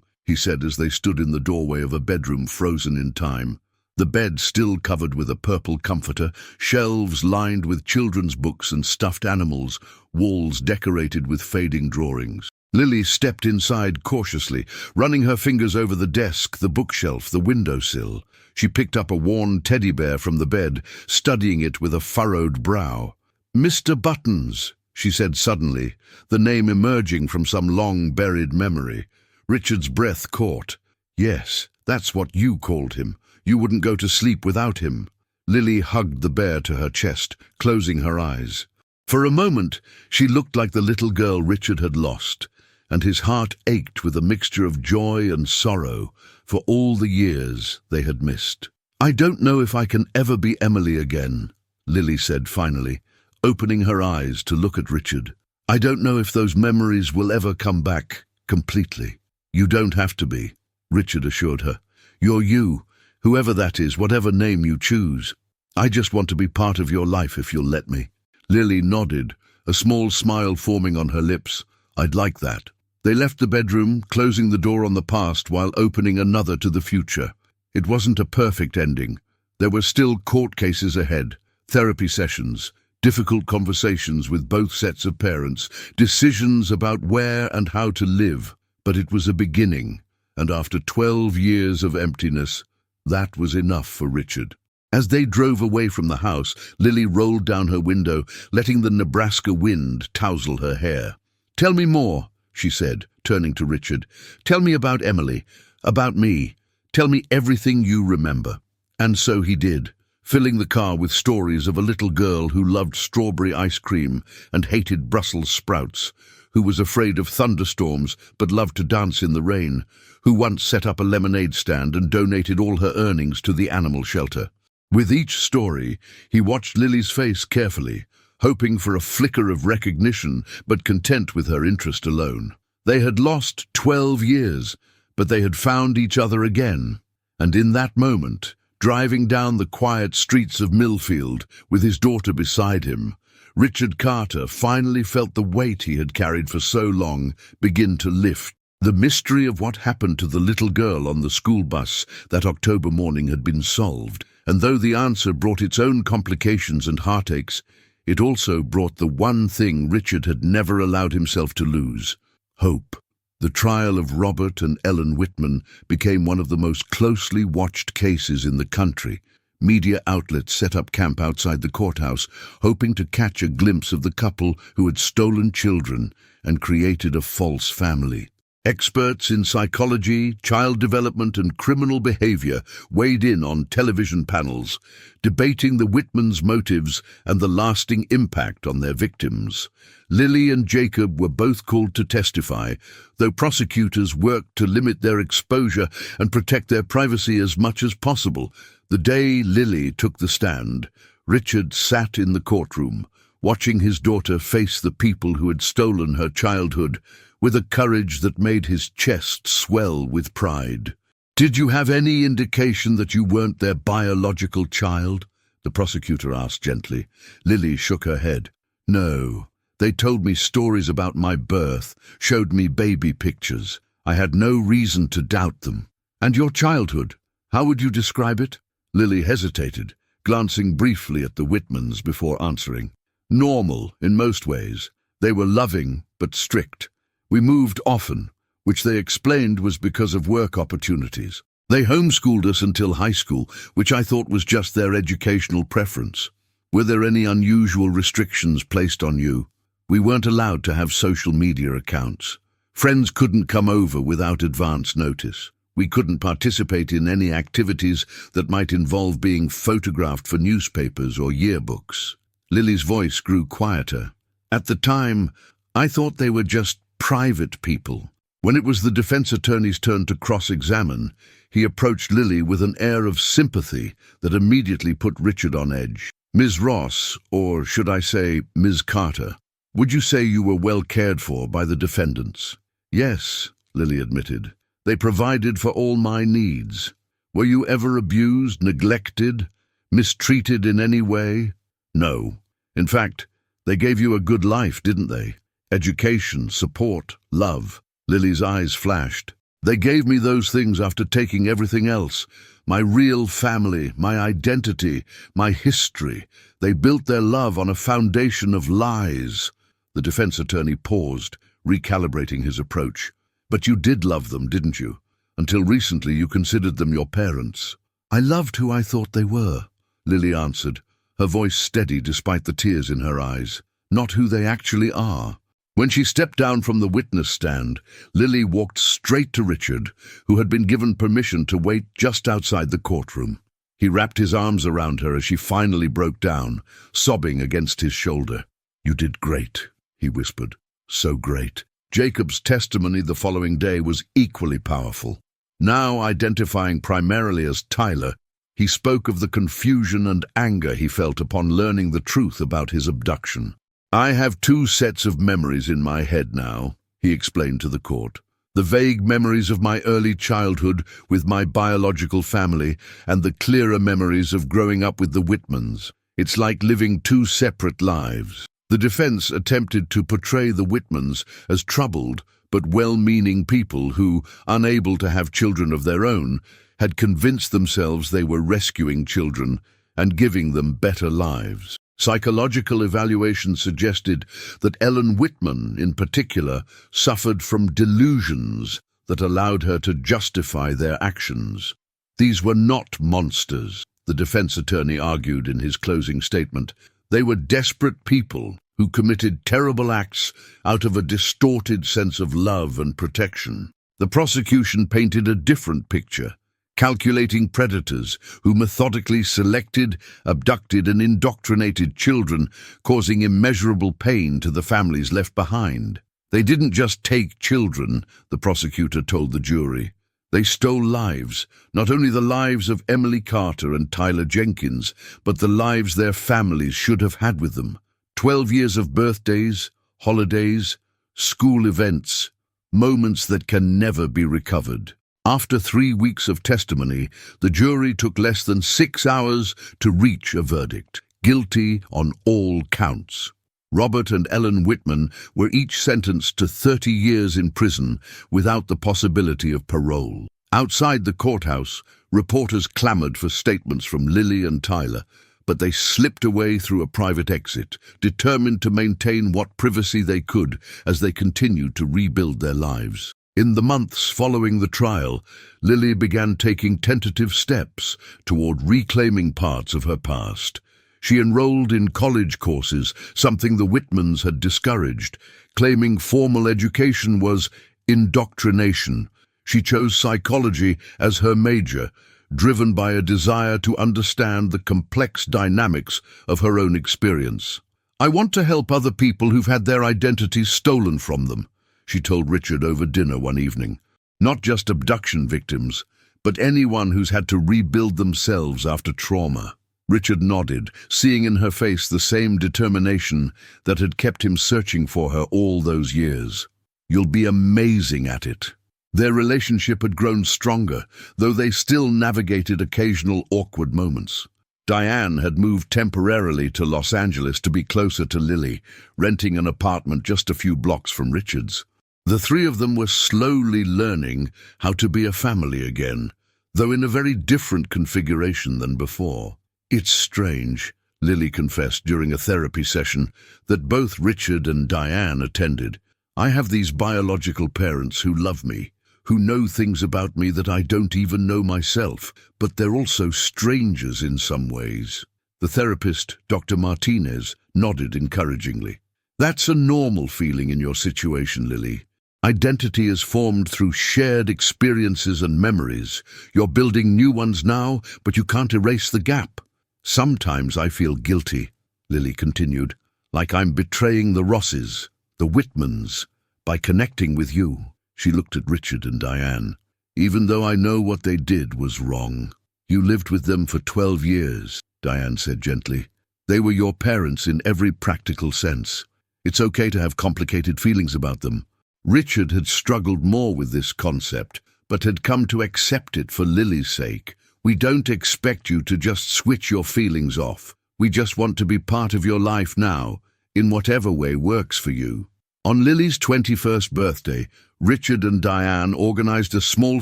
he said as they stood in the doorway of a bedroom frozen in time. The bed still covered with a purple comforter, shelves lined with children's books and stuffed animals, walls decorated with fading drawings. Lily stepped inside cautiously, running her fingers over the desk, the bookshelf, the windowsill. She picked up a worn teddy bear from the bed, studying it with a furrowed brow. "Mr. Buttons," she said suddenly, the name emerging from some long-buried memory. Richard's breath caught. "Yes, that's what you called him. You wouldn't go to sleep without him." Lily hugged the bear to her chest, closing her eyes. For a moment, she looked like the little girl Richard had lost, and his heart ached with a mixture of joy and sorrow for all the years they had missed. "I don't know if I can ever be Emily again," Lily said finally, opening her eyes to look at Richard. "I don't know if those memories will ever come back completely." "You don't have to be," Richard assured her. "You're you, whoever that is, whatever name you choose. I just want to be part of your life if you'll let me." Lily nodded, a small smile forming on her lips. "I'd like that." They left the bedroom, closing the door on the past while opening another to the future. It wasn't a perfect ending. There were still court cases ahead, therapy sessions, difficult conversations with both sets of parents, decisions about where and how to live. But it was a beginning, and after 12 years of emptiness, that was enough for Richard. As they drove away from the house, Lily rolled down her window, letting the Nebraska wind tousle her hair. "Tell me more," she said, turning to Richard. "Tell me about Emily, about me. Tell me everything you remember." And so he did, filling the car with stories of a little girl who loved strawberry ice cream and hated Brussels sprouts, who was afraid of thunderstorms but loved to dance in the rain, who once set up a lemonade stand and donated all her earnings to the animal shelter. With each story, he watched Lily's face carefully, hoping for a flicker of recognition, but content with her interest alone. They had lost 12 years, but they had found each other again. And in that moment, driving down the quiet streets of Millfield, with his daughter beside him, Richard Carter finally felt the weight he had carried for so long begin to lift. The mystery of what happened to the little girl on the school bus that October morning had been solved, and though the answer brought its own complications and heartaches, it also brought the one thing Richard had never allowed himself to lose: hope. The trial of Robert and Ellen Whitman became one of the most closely watched cases in the country. Media outlets set up camp outside the courthouse, hoping to catch a glimpse of the couple who had stolen children and created a false family. Experts in psychology, child development and criminal behavior weighed in on television panels, debating the Whitmans' motives and the lasting impact on their victims. Lily and Jacob were both called to testify, though prosecutors worked to limit their exposure and protect their privacy as much as possible. The day Lily took the stand, Richard sat in the courtroom, watching his daughter face the people who had stolen her childhood, with a courage that made his chest swell with pride. "Did you have any indication that you weren't their biological child?" the prosecutor asked gently. Lily shook her head. "No. They told me stories about my birth, showed me baby pictures. I had no reason to doubt them." "And your childhood, how would you describe it?" Lily hesitated, glancing briefly at the Whitmans before answering. "Normal, in most ways. They were loving, but strict. We moved often, which they explained was because of work opportunities. They homeschooled us until high school, which I thought was just their educational preference. Were there any unusual restrictions placed on you? We weren't allowed to have social media accounts. Friends couldn't come over without advance notice. We couldn't participate in any activities that might involve being photographed for newspapers or yearbooks." Lily's voice grew quieter. "At the time, I thought they were just private people. When it was the defense attorney's turn to cross-examine, he approached Lily with an air of sympathy that immediately put Richard on edge. "Ms. Ross, or should I say Ms. Carter, would you say you were well cared for by the defendants?" "Yes," Lily admitted. "They provided for all my needs. Were you ever abused, neglected, mistreated in any way?" "No. In fact, they gave you a good life, didn't they? Education, support, love." Lily's eyes flashed. "They gave me those things after taking everything else. My real family, my identity, my history. They built their love on a foundation of lies." The defense attorney paused, recalibrating his approach. "But you did love them, didn't you? Until recently you considered them your parents." "I loved who I thought they were," Lily answered, her voice steady despite the tears in her eyes. "Not who they actually are." When she stepped down from the witness stand, Lily walked straight to Richard, who had been given permission to wait just outside the courtroom. He wrapped his arms around her as she finally broke down, sobbing against his shoulder. "You did great," he whispered. "So great." Jacob's testimony the following day was equally powerful. Now identifying primarily as Tyler, he spoke of the confusion and anger he felt upon learning the truth about his abduction. "I have two sets of memories in my head now," he explained to the court. "The vague memories of my early childhood with my biological family and the clearer memories of growing up with the Whitmans. It's like living two separate lives." The defense attempted to portray the Whitmans as troubled but well-meaning people who, unable to have children of their own, had convinced themselves they were rescuing children and giving them better lives. Psychological evaluations suggested that Ellen Whitman, in particular, suffered from delusions that allowed her to justify their actions. "These were not monsters," the defense attorney argued in his closing statement. "They were desperate people who committed terrible acts out of a distorted sense of love and protection." The prosecution painted a different picture. Calculating predators who methodically selected, abducted and indoctrinated children, causing immeasurable pain to the families left behind. "They didn't just take children," the prosecutor told the jury. "They stole lives, not only the lives of Emily Carter and Tyler Jenkins, but the lives their families should have had with them. 12 years of birthdays, holidays, school events, moments that can never be recovered." After 3 weeks of testimony, the jury took less than 6 hours to reach a verdict, guilty on all counts. Robert and Ellen Whitman were each sentenced to 30 years in prison without the possibility of parole. Outside the courthouse, reporters clamored for statements from Lily and Tyler, but they slipped away through a private exit, determined to maintain what privacy they could as they continued to rebuild their lives. In the months following the trial, Lily began taking tentative steps toward reclaiming parts of her past. She enrolled in college courses, something the Whitmans had discouraged, claiming formal education was indoctrination. She chose psychology as her major, driven by a desire to understand the complex dynamics of her own experience. "I want to help other people who've had their identities stolen from them," she told Richard over dinner one evening. "Not just abduction victims, but anyone who's had to rebuild themselves after trauma." Richard nodded, seeing in her face the same determination that had kept him searching for her all those years. "You'll be amazing at it." Their relationship had grown stronger, though they still navigated occasional awkward moments. Diane had moved temporarily to Los Angeles to be closer to Lily, renting an apartment just a few blocks from Richard's. The three of them were slowly learning how to be a family again, though in a very different configuration than before. "It's strange," Lily confessed during a therapy session that both Richard and Diane attended. "I have these biological parents who love me, who know things about me that I don't even know myself, but they're also strangers in some ways." The therapist, Dr. Martinez, nodded encouragingly. "That's a normal feeling in your situation, Lily. Identity is formed through shared experiences and memories. You're building new ones now, but you can't erase the gap." "Sometimes I feel guilty," Lily continued, "like I'm betraying the Rosses, the Whitmans, by connecting with you." She looked at Richard and Diane. "Even though I know what they did was wrong." "You lived with them for 12 years, Diane said gently. "They were your parents in every practical sense. It's okay to have complicated feelings about them." Richard had struggled more with this concept, but had come to accept it for Lily's sake. "We don't expect you to just switch your feelings off. We just want to be part of your life now, in whatever way works for you." On Lily's 21st birthday, Richard and Diane organized a small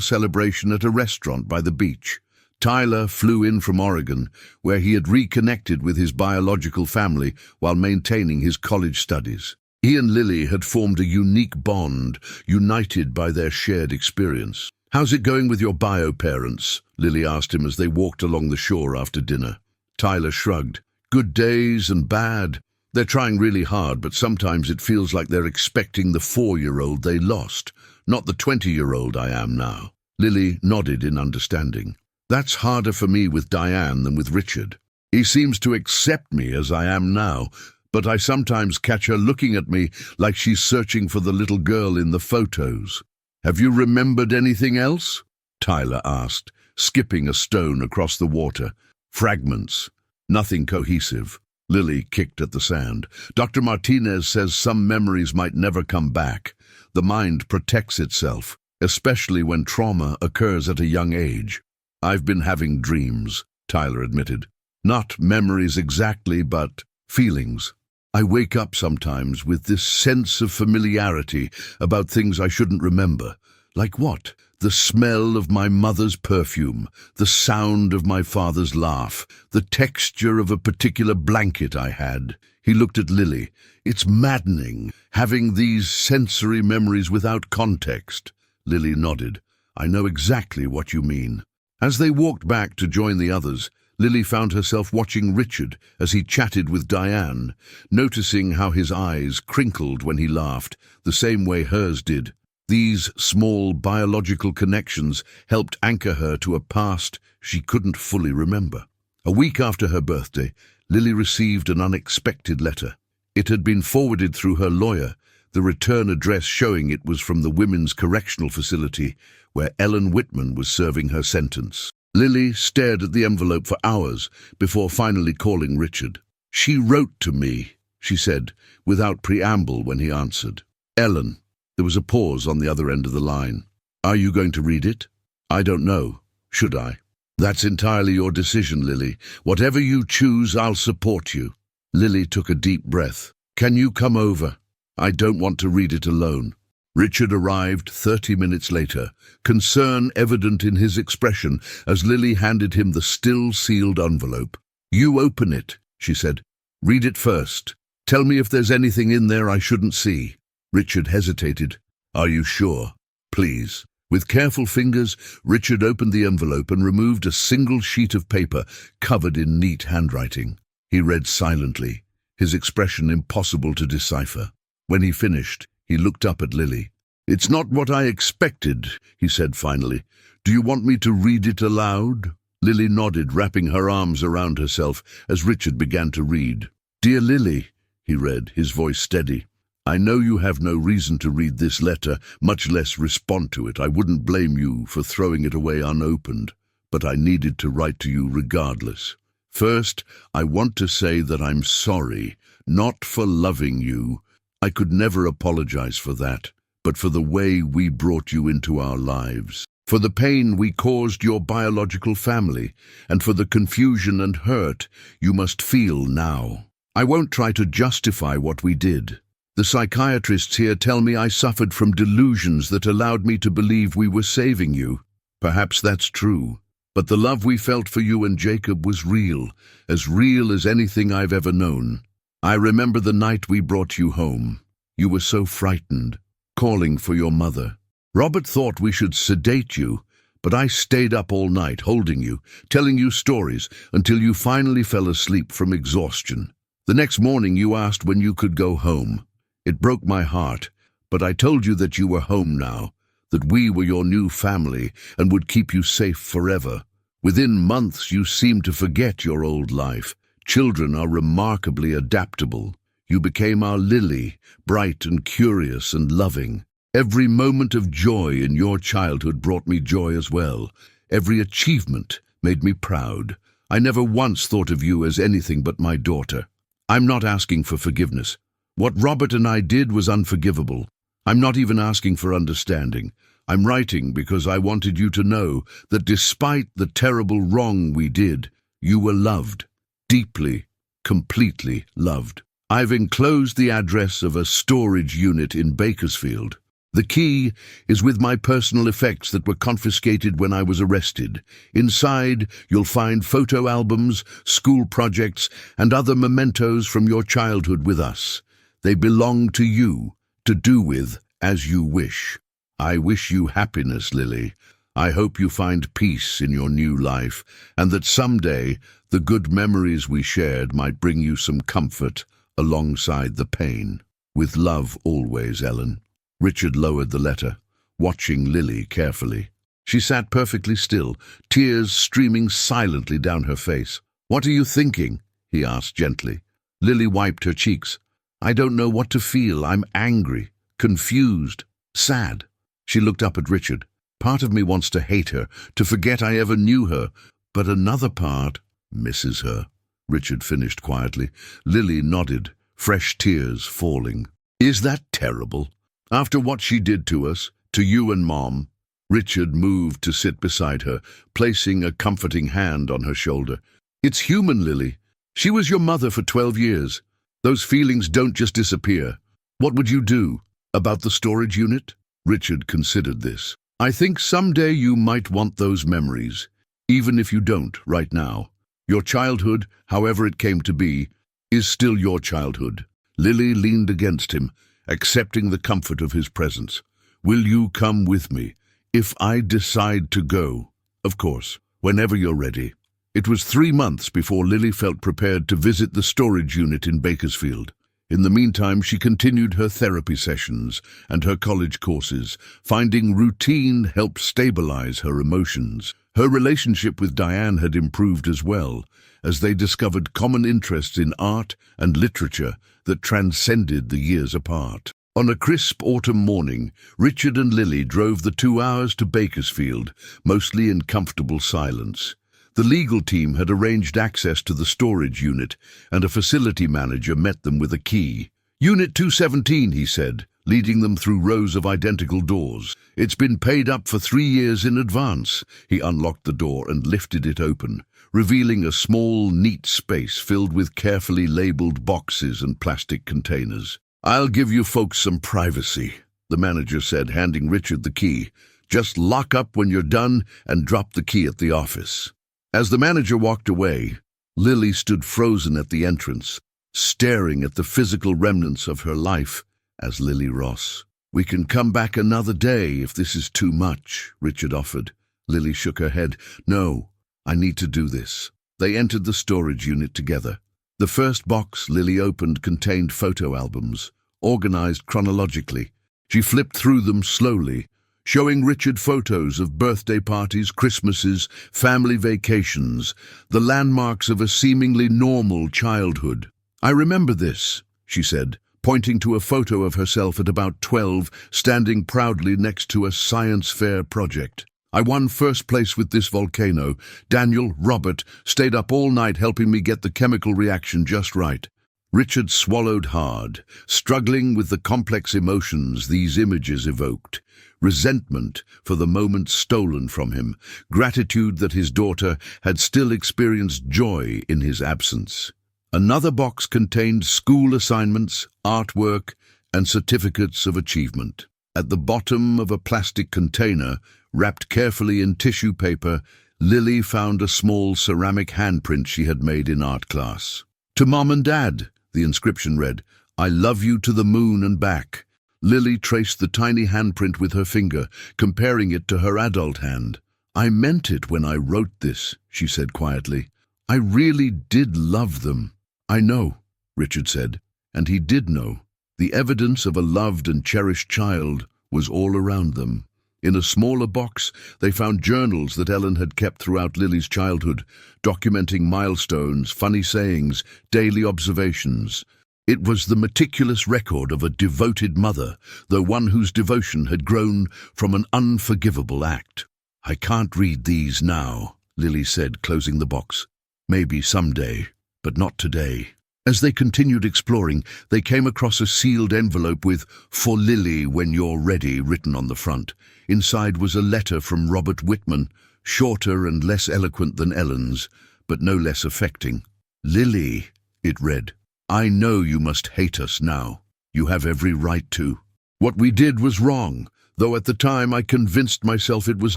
celebration at a restaurant by the beach. Tyler flew in from Oregon, where he had reconnected with his biological family while maintaining his college studies. He and Lily had formed a unique bond, united by their shared experience. "How's it going with your bio parents?" Lily asked him as they walked along the shore after dinner. Tyler shrugged. "Good days and bad. They're trying really hard, but sometimes it feels like they're expecting the 4-year-old they lost, not the 20-year-old I am now." Lily nodded in understanding. "That's harder for me with Diane than with Richard. He seems to accept me as I am now, but I sometimes catch her looking at me like she's searching for the little girl in the photos." "Have you remembered anything else?" Tyler asked, skipping a stone across the water. "Fragments. Nothing cohesive." Lily kicked at the sand. "Dr. Martinez says some memories might never come back. The mind protects itself, especially when trauma occurs at a young age." "I've been having dreams," Tyler admitted. "Not memories exactly, but feelings. I wake up sometimes with this sense of familiarity about things I shouldn't remember." "Like what?" "The smell of my mother's perfume, the sound of my father's laugh, the texture of a particular blanket I had." He looked at Lily. "It's maddening, having these sensory memories without context." Lily nodded. "I know exactly what you mean." As they walked back to join the others, Lily found herself watching Richard as he chatted with Diane, noticing how his eyes crinkled when he laughed, the same way hers did. These small biological connections helped anchor her to a past she couldn't fully remember. A week after her birthday, Lily received an unexpected letter. It had been forwarded through her lawyer, the return address showing it was from the Women's Correctional Facility, where Ellen Whitman was serving her sentence. Lily stared at the envelope for hours before finally calling Richard. "She wrote to me," she said, without preamble when he answered. "Ellen." There was a pause on the other end of the line. "Are you going to read it?" "I don't know. Should I?" "That's entirely your decision, Lily. Whatever you choose, I'll support you." Lily took a deep breath. "Can you come over? I don't want to read it alone." Richard arrived 30 minutes later, concern evident in his expression as Lily handed him the still-sealed envelope. "You open it," she said. "Read it first. Tell me if there's anything in there I shouldn't see." Richard hesitated. "Are you sure? Please." With careful fingers, Richard opened the envelope and removed a single sheet of paper covered in neat handwriting. He read silently, his expression impossible to decipher. When he finished, he looked up at Lily. "It's not what I expected," he said finally. "Do you want me to read it aloud?" Lily nodded, wrapping her arms around herself as Richard began to read. "Dear Lily," he read, his voice steady. "I know you have no reason to read this letter, much less respond to it. I wouldn't blame you for throwing it away unopened, but I needed to write to you regardless. First, I want to say that I'm sorry, not for loving you. I could never apologize for that, but for the way we brought you into our lives, for the pain we caused your biological family, and for the confusion and hurt you must feel now. I won't try to justify what we did. The psychiatrists here tell me I suffered from delusions that allowed me to believe we were saving you. Perhaps that's true, but the love we felt for you and Jacob was real as anything I've ever known. I remember the night we brought you home. You were so frightened, calling for your mother. Robert thought we should sedate you, but I stayed up all night holding you, telling you stories until you finally fell asleep from exhaustion. The next morning you asked when you could go home. It broke my heart, but I told you that you were home now, that we were your new family and would keep you safe forever. Within months you seemed to forget your old life. Children are remarkably adaptable. You became our Lily, bright and curious and loving. Every moment of joy in your childhood brought me joy as well. Every achievement made me proud. I never once thought of you as anything but my daughter. I'm not asking for forgiveness. What Robert and I did was unforgivable. I'm not even asking for understanding. I'm writing because I wanted you to know that despite the terrible wrong we did, you were loved. Deeply, completely loved. I've enclosed the address of a storage unit in Bakersfield. The key is with my personal effects that were confiscated when I was arrested. Inside, you'll find photo albums, school projects, and other mementos from your childhood with us. They belong to you, to do with as you wish. I wish you happiness, Lily. I hope you find peace in your new life, and that someday the good memories we shared might bring you some comfort alongside the pain. With love always, Ellen. Richard lowered the letter, watching Lily carefully. She sat perfectly still, tears streaming silently down her face. "What are you thinking?" he asked gently. Lily wiped her cheeks. "I don't know what to feel. I'm angry, confused, sad." She looked up at Richard. "Part of me wants to hate her, to forget I ever knew her, but another part misses her." Richard finished quietly. Lily nodded, fresh tears falling. "Is that terrible? After what she did to us, to you and Mom?" Richard moved to sit beside her, placing a comforting hand on her shoulder. "It's human, Lily. She was your mother for 12 years. Those feelings don't just disappear. What would you do about the storage unit?" Richard considered this. "I think someday you might want those memories, even if you don't right now. Your childhood, however it came to be, is still your childhood." Lily leaned against him, accepting the comfort of his presence. "Will you come with me? If I decide to go?" "Of course, whenever you're ready." It was 3 months before Lily felt prepared to visit the storage unit in Bakersfield. In the meantime, she continued her therapy sessions and her college courses, finding routine helped stabilize her emotions. Her relationship with Diane had improved as well, as they discovered common interests in art and literature that transcended the years apart. On a crisp autumn morning, Richard and Lily drove the 2 hours to Bakersfield, mostly in comfortable silence. The legal team had arranged access to the storage unit, and a facility manager met them with a key. "Unit 217, he said, leading them through rows of identical doors. "It's been paid up for 3 years in advance." He unlocked the door and lifted it open, revealing a small, neat space filled with carefully labeled boxes and plastic containers. "I'll give you folks some privacy," the manager said, handing Richard the key. "Just lock up when you're done and drop the key at the office." As the manager walked away, Lily stood frozen at the entrance, staring at the physical remnants of her life as Lily Ross. "We can come back another day if this is too much," Richard offered. Lily shook her head. "No, I need to do this." They entered the storage unit together. The first box Lily opened contained photo albums, organized chronologically. She flipped through them slowly, showing Richard photos of birthday parties, Christmases, family vacations, the landmarks of a seemingly normal childhood. "I remember this," she said, pointing to a photo of herself at about 12, standing proudly next to a science fair project. "I won first place with this volcano. Daniel, Robert, stayed up all night helping me get the chemical reaction just right." Richard swallowed hard, struggling with the complex emotions these images evoked. Resentment for the moment stolen from him, gratitude that his daughter had still experienced joy in his absence. Another box contained school assignments, artwork, and certificates of achievement. At the bottom of a plastic container, wrapped carefully in tissue paper, Lily found a small ceramic handprint she had made in art class. "To Mom and Dad," the inscription read, "I love you to the moon and back." Lily traced the tiny handprint with her finger, comparing it to her adult hand. "I meant it when I wrote this," she said quietly. "I really did love them." "I know," Richard said, and he did know. The evidence of a loved and cherished child was all around them. In a smaller box, they found journals that Ellen had kept throughout Lily's childhood, documenting milestones, funny sayings, daily observations. It was the meticulous record of a devoted mother, though one whose devotion had grown from an unforgivable act. "I can't read these now," Lily said, closing the box. "Maybe someday, but not today." As they continued exploring, they came across a sealed envelope with "For Lily when you're ready" written on the front. Inside was a letter from Robert Whitman, shorter and less eloquent than Ellen's, but no less affecting. "Lily," it read, "I know you must hate us now. You have every right to. What we did was wrong, though at the time I convinced myself it was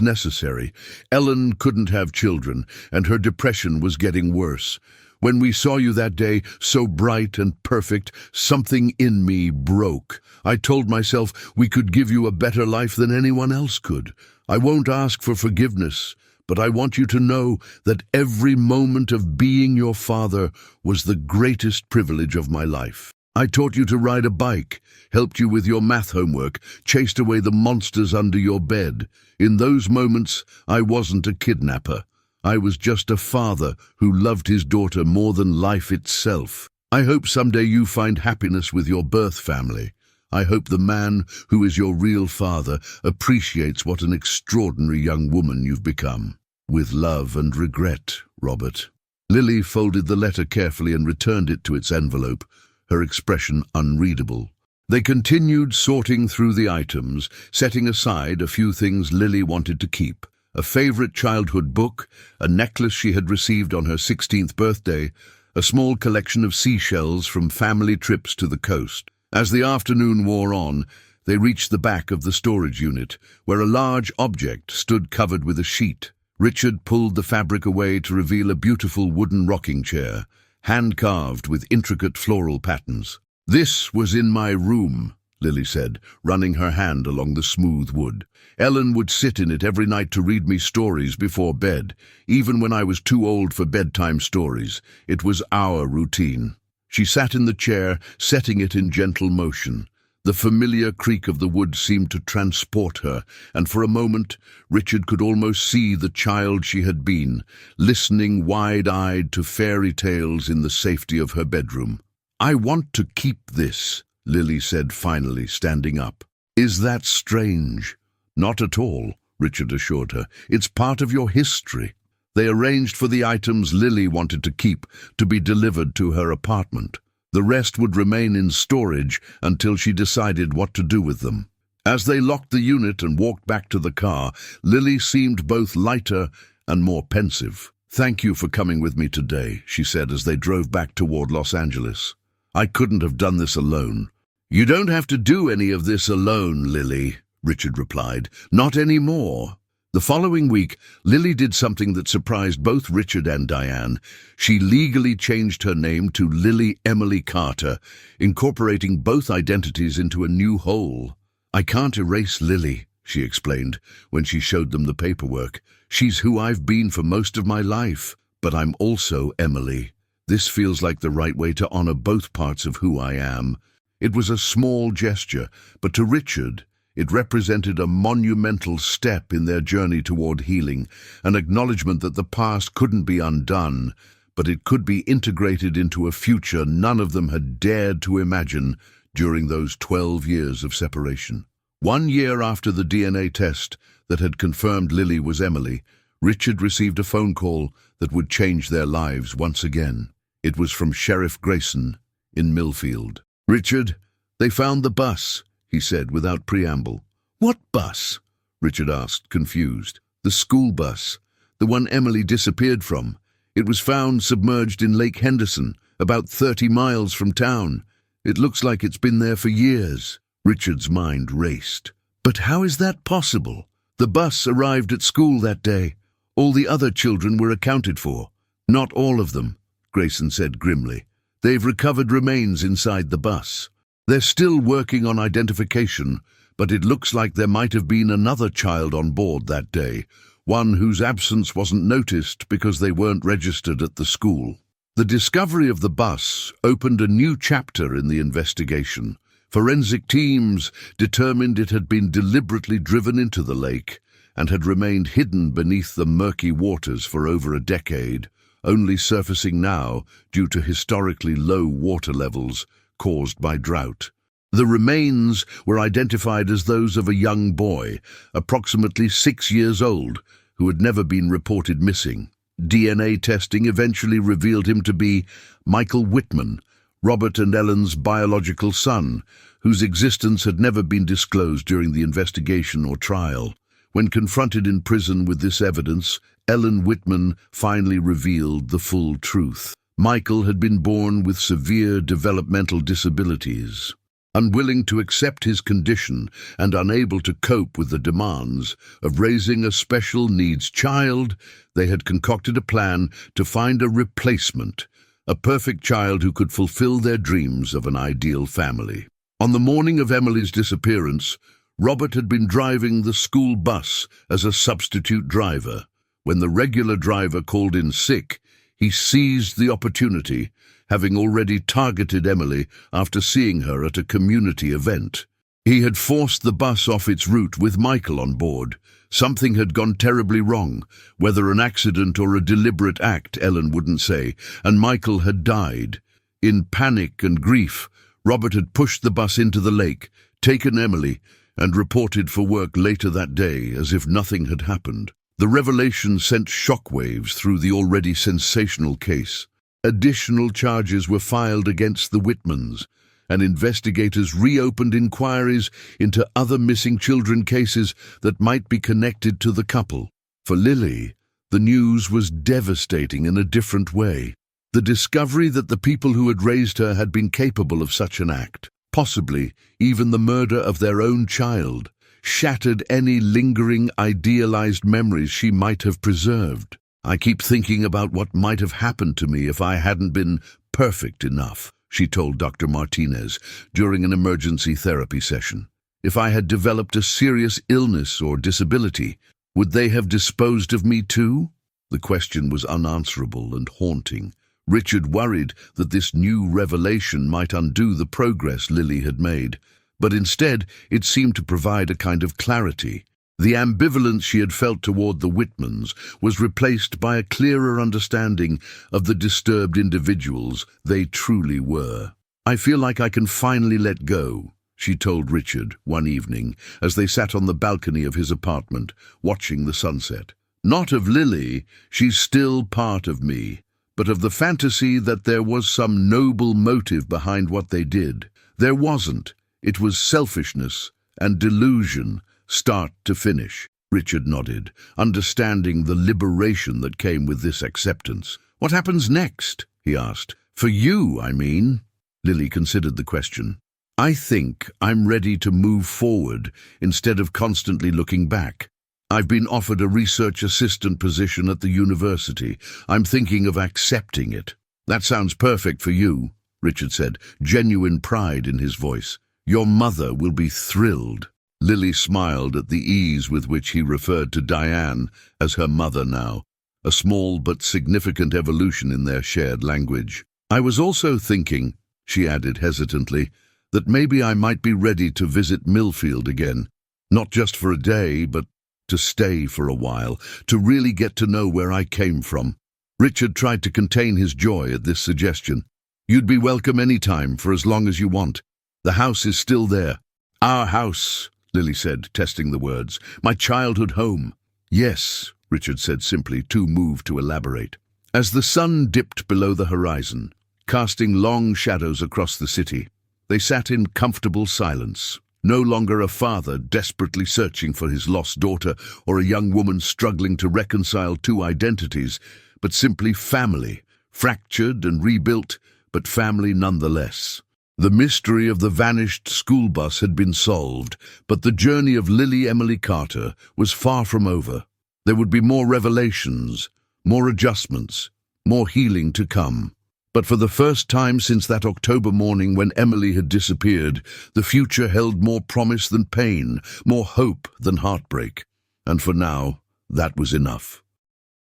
necessary. Ellen couldn't have children, and her depression was getting worse. When we saw you that day, so bright and perfect, something in me broke. I told myself we could give you a better life than anyone else could. I won't ask for forgiveness, but I want you to know that every moment of being your father was the greatest privilege of my life. I taught you to ride a bike, helped you with your math homework, chased away the monsters under your bed. In those moments, I wasn't a kidnapper. I was just a father who loved his daughter more than life itself. I hope someday you find happiness with your birth family. I hope the man who is your real father appreciates what an extraordinary young woman you've become. With love and regret, Robert." Lily folded the letter carefully and returned it to its envelope, her expression unreadable. They continued sorting through the items, setting aside a few things Lily wanted to keep. A favorite childhood book, a necklace she had received on her 16th birthday, a small collection of seashells from family trips to the coast. As the afternoon wore on, they reached the back of the storage unit, where a large object stood covered with a sheet. Richard pulled the fabric away to reveal a beautiful wooden rocking chair, hand-carved with intricate floral patterns. "This was in my room," Lily said, running her hand along the smooth wood. "Ellen would sit in it every night to read me stories before bed, even when I was too old for bedtime stories. It was our routine." She sat in the chair, setting it in gentle motion. The familiar creak of the wood seemed to transport her, and for a moment Richard could almost see the child she had been, listening wide-eyed to fairy tales in the safety of her bedroom. "I want to keep this," Lily said finally, standing up. "Is that strange?" "Not at all," Richard assured her. "It's part of your history." They arranged for the items Lily wanted to keep to be delivered to her apartment. The rest would remain in storage until she decided what to do with them. As they locked the unit and walked back to the car, Lily seemed both lighter and more pensive. "Thank you for coming with me today," she said as they drove back toward Los Angeles. "I couldn't have done this alone." "You don't have to do any of this alone, Lily," Richard replied. "Not anymore." The following week, Lily did something that surprised both Richard and Diane. She legally changed her name to Lily Emily Carter, incorporating both identities into a new whole. "I can't erase Lily," she explained when she showed them the paperwork. "She's who I've been for most of my life, but I'm also Emily. This feels like the right way to honor both parts of who I am." It was a small gesture, but to Richard, it represented a monumental step in their journey toward healing, an acknowledgement that the past couldn't be undone, but it could be integrated into a future none of them had dared to imagine during those 12 years of separation. 1 year after the DNA test that had confirmed Lily was Emily, Richard received a phone call that would change their lives once again. It was from Sheriff Grayson in Millfield. "Richard, they found the bus," he said without preamble. "What bus?" Richard asked, confused. "The school bus, the one Emily disappeared from. It was found submerged in Lake Henderson, about 30 miles from town. It looks like it's been there for years." Richard's mind raced. "But how is that possible? The bus arrived at school that day. All the other children were accounted for." "Not all of them," Grayson said grimly. "They've recovered remains inside the bus. They're still working on identification, but it looks like there might have been another child on board that day, one whose absence wasn't noticed because they weren't registered at the school." The discovery of the bus opened a new chapter in the investigation. Forensic teams determined it had been deliberately driven into the lake and had remained hidden beneath the murky waters for over a decade, only surfacing now due to historically low water levels caused by drought. The remains were identified as those of a young boy, approximately 6 years old, who had never been reported missing. DNA testing eventually revealed him to be Michael Whitman, Robert and Ellen's biological son, whose existence had never been disclosed during the investigation or trial. When confronted in prison with this evidence, Ellen Whitman finally revealed the full truth. Michael had been born with severe developmental disabilities. Unwilling to accept his condition and unable to cope with the demands of raising a special needs child, they had concocted a plan to find a replacement, a perfect child who could fulfill their dreams of an ideal family. On the morning of Emily's disappearance, Robert had been driving the school bus as a substitute driver. When the regular driver called in sick, he seized the opportunity, having already targeted Emily after seeing her at a community event. He had forced the bus off its route with Michael on board. Something had gone terribly wrong, whether an accident or a deliberate act, Ellen wouldn't say, and Michael had died. In panic and grief, Robert had pushed the bus into the lake, taken Emily, and reported for work later that day as if nothing had happened. The revelation sent shockwaves through the already sensational case. Additional charges were filed against the Whitmans, and investigators reopened inquiries into other missing children cases that might be connected to the couple. For Lily, the news was devastating in a different way. The discovery that the people who had raised her had been capable of such an act, possibly even the murder of their own child, shattered any lingering, idealized memories she might have preserved. "I keep thinking about what might have happened to me if I hadn't been perfect enough," she told Dr. Martinez during an emergency therapy session. "If I had developed a serious illness or disability, would they have disposed of me too?" The question was unanswerable and haunting. Richard worried that this new revelation might undo the progress Lily had made, but instead it seemed to provide a kind of clarity. The ambivalence she had felt toward the Whitmans was replaced by a clearer understanding of the disturbed individuals they truly were. "I feel like I can finally let go," she told Richard one evening as they sat on the balcony of his apartment, watching the sunset. "Not of Lily, she's still part of me, but of the fantasy that there was some noble motive behind what they did. There wasn't. It was selfishness and delusion, start to finish." Richard nodded, understanding the liberation that came with this acceptance. "What happens next?" he asked. "For you, I mean." Lily considered the question. "I think I'm ready to move forward instead of constantly looking back. I've been offered a research assistant position at the university. I'm thinking of accepting it." "That sounds perfect for you," Richard said, genuine pride in his voice. "Your mother will be thrilled." Lily smiled at the ease with which he referred to Diane as her mother now, a small but significant evolution in their shared language. "I was also thinking," she added hesitantly, "that maybe I might be ready to visit Millfield again, not just for a day, but to stay for a while, to really get to know where I came from." Richard tried to contain his joy at this suggestion. "You'd be welcome any time for as long as you want. The house is still there." "Our house," Lily said, testing the words. "My childhood home." "Yes," Richard said simply, too moved to elaborate. As the sun dipped below the horizon, casting long shadows across the city, they sat in comfortable silence. No longer a father desperately searching for his lost daughter or a young woman struggling to reconcile two identities, but simply family, fractured and rebuilt, but family nonetheless. The mystery of the vanished school bus had been solved, but the journey of Lily Emily Carter was far from over. There would be more revelations, more adjustments, more healing to come. But for the first time since that October morning when Emily had disappeared, the future held more promise than pain, more hope than heartbreak. And for now, that was enough.